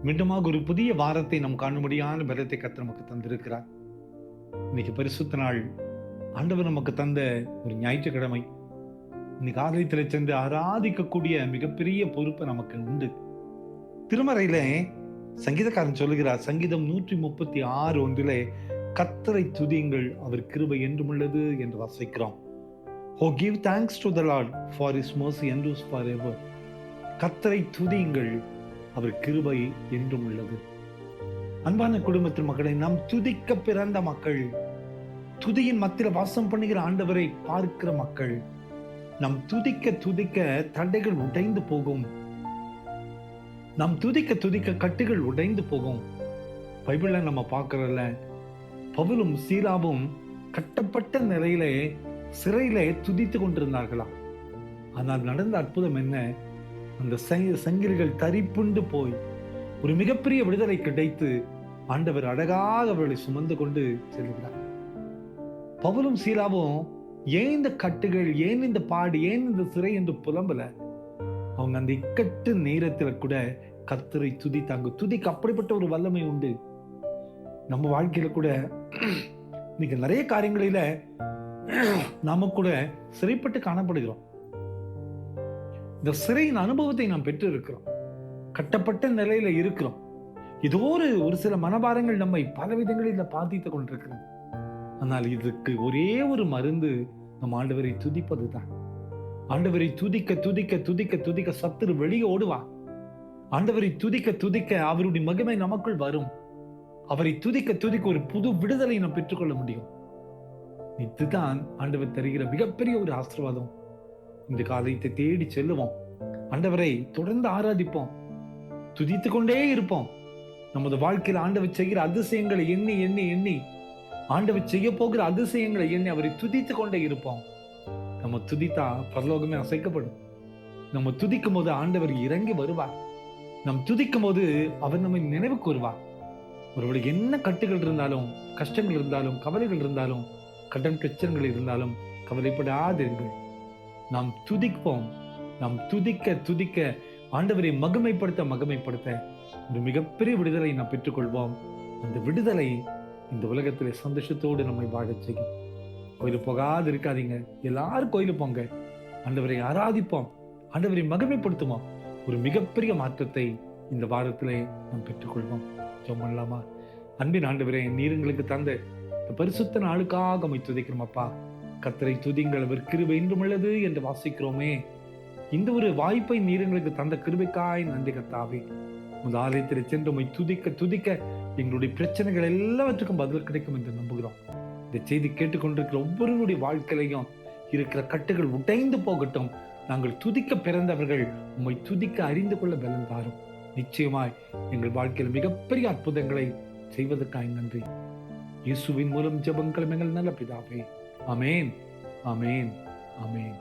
மீண்டுமாக ஒரு புதிய வாரத்தை நாம் காணும்படியான பலத்தை கர்த்தர் நமக்கு தந்திருக்கிறார். இன்னைக்கு பரிசுத்த நாள். ஆண்டவர் நமக்கு தந்த ஒரு ஞாயிற்றுக்கிழமை. இன்னைக்கு ஆலயத்தில் சென்று ஆராதிக்கக்கூடிய மிகப்பெரிய பொறுப்பு நமக்கு உண்டு. திருமறையில சங்கீதக்காரன் சொல்லுகிறார், சங்கீதம் 136:1 கர்த்தரை துதியுங்கள், அவர் கிருபை என்றும் உள்ளது என்று வாசிக்கிறோம். Oh, give thanks to the Lord, for his mercy endures forever. கர்த்தரை துதியுங்கள், அவர் கிருபை என்றும் உள்ளது. அன்பான குடும்பத்தின் மக்களை, நாம் துதிக்க பிறந்த மக்கள், துதியின் மத்தியில் வாசம் பண்ணுகிற ஆண்டவரை பார்க்கிற மக்கள். நாம் துதிக்க துதிக்க தடைகள் உடைந்து போகும். நாம் துதிக்க துதிக்க கட்டுகள் உடைந்து போகும். பைபிள்ல நம்ம பார்க்கறல, பவுலும் சீலாவும் கட்டப்பட்ட நிலையிலே சிறையிலே துதித்து கொண்டிருந்தார்களாம். ஆனால் நடந்த அற்புதம் என்ன? அந்த சங்கிலிகள் தரிப்புண்டு போய் ஒரு மிகப்பெரிய விடுதலை கிடைத்து ஆண்டவர் அழகாக அவர்களை சுமந்து கொண்டு செல்கிறார். பவுலும் சீலாவும் ஏன் இந்த கட்டுகள், ஏன் இந்த பாடு, ஏன் இந்த சிறை என்று புலம்பல. அவங்க அந்த இக்கட்டு நேரத்தில் கூட கர்த்தரை துதித்தாங்க. துதிக்கு அப்படிப்பட்ட ஒரு வல்லமை உண்டு. நம்ம வாழ்க்கையில கூட இன்னைக்கு நிறைய காரியங்களில நாம கூட சிறைப்பட்டு காணப்படுகிறோம். இந்த சிறையின் அனுபவத்தை நாம் பெற்று இருக்கிறோம். கட்டப்பட்ட நிலையில இருக்கிறோம். ஏதோ ஒரு சில மனபாரங்கள் நம்மை பல விதங்களில் பாதித்துக் கொண்டிருக்கிறது. ஆனால் இதுக்கு ஒரே ஒரு மருந்து, நம் ஆண்டவரை துதிப்பதுதான். ஆண்டவரை துதிக்க துதிக்க துதிக்க துதிக்க சத்துரு வெளியே ஓடுவான். ஆண்டவரை துதிக்க துதிக்க அவருடைய மகிமை நமக்குள் வரும். அவரை துதிக்க துதிக்க ஒரு புது விடுதலை நாம் பெற்றுக்கொள்ள முடியும். இதுதான் ஆண்டவர் தருகிற மிகப்பெரிய ஒரு ஆசீர்வாதம். இந்த காலத்தை தேடி செல்லுவோம். ஆண்டவரை தொடர்ந்து ஆராதிப்போம், துதித்துக் கொண்டே இருப்போம். நமது வாழ்க்கையில் ஆண்டவர் செய்கிற அதிசயங்களை எண்ணி எண்ணி எண்ணி, ஆண்டவர் செய்ய போகிற அதிசயங்களை எண்ணி அவரை துதித்துக் கொண்டே இருப்போம். நம்ம துதித்தா பரலோகமே அசைக்கப்படும். நம்ம துதிக்கும் போது ஆண்டவர் இறங்கி வருவார். நம் துதிக்கும் போது அவர் நம்மை நினைவு கூறுவார். ஒருவேளை என்ன கட்டுகள் இருந்தாலும், கஷ்டங்கள் இருந்தாலும், கவலைகள் இருந்தாலும், கடன் பிரச்சனைகள் இருந்தாலும் கவலைப்படாதீர்கள். நாம் துதிப்போம். நாம் துதிக்க துதிக்க ஆண்டவரை மகிமைப்படுத்த மகிமைப்படுத்த ஒரு மிகப்பெரிய விடுதலை நாம் பெற்றுக்கொள்வோம். அந்த விடுதலை இந்த உலகத்திலே சந்தோஷத்தோடு நம்மை வாழச் செய்யும். கோயிலுக்கு போகாது இருக்காதீங்க. எல்லாரும் கோயிலுக்கு போங்க. ஆண்டவரை ஆராதிப்போம், ஆண்டவரை மகிமைப்படுத்துவோம். ஒரு மிகப்பெரிய மாற்றத்தை இந்த வாரத்திலே நாம் பெற்றுக்கொள்வோம். ஜெபம் பண்ணலாமா? அன்பின் ஆண்டவரே, நீர் எங்களுக்கு தந்த இந்த பரிசுத்த நாளுக்காக உம்மை துதிக்கிறோம் அப்பா. கர்த்தரை துதிங்கள், அவர் கிருபை என்றும் உள்ளது என்று வாசிக்கிறோமே. இந்த ஒரு வாய்ப்பை நீர் எங்களுக்கு தந்த கிருபைக்காய் நன்றி கர்த்தாவே. உமது ஆலயத்தில் சென்று உம்மை துதிக்க துதிக்க எங்களுடைய பிரச்சனைகள் எல்லாவற்றுக்கும் பதில் கிடைக்கும் என்று நம்புகிறோம். இந்த செய்தி கேட்டுக்கொண்டிருக்கிற ஒவ்வொருவருடைய வாழ்க்கையிலையும் இருக்கிற கட்டுகள் உடைந்து போகட்டும். நாங்கள் துதிக்க பிறந்தவர்கள், உம்மை துதிக்க அறிந்து கொள்ள பலன் தாரும். நிச்சயமாய் எங்கள் வாழ்க்கையில் மிகப்பெரிய அற்புதங்களை செய்வதற்காக நன்றி. இயேசுவின் மூலம் ஜெபங்களும் எங்கள் நல்ல பிதாவே. ஆமென், ஆமென், ஆமென்.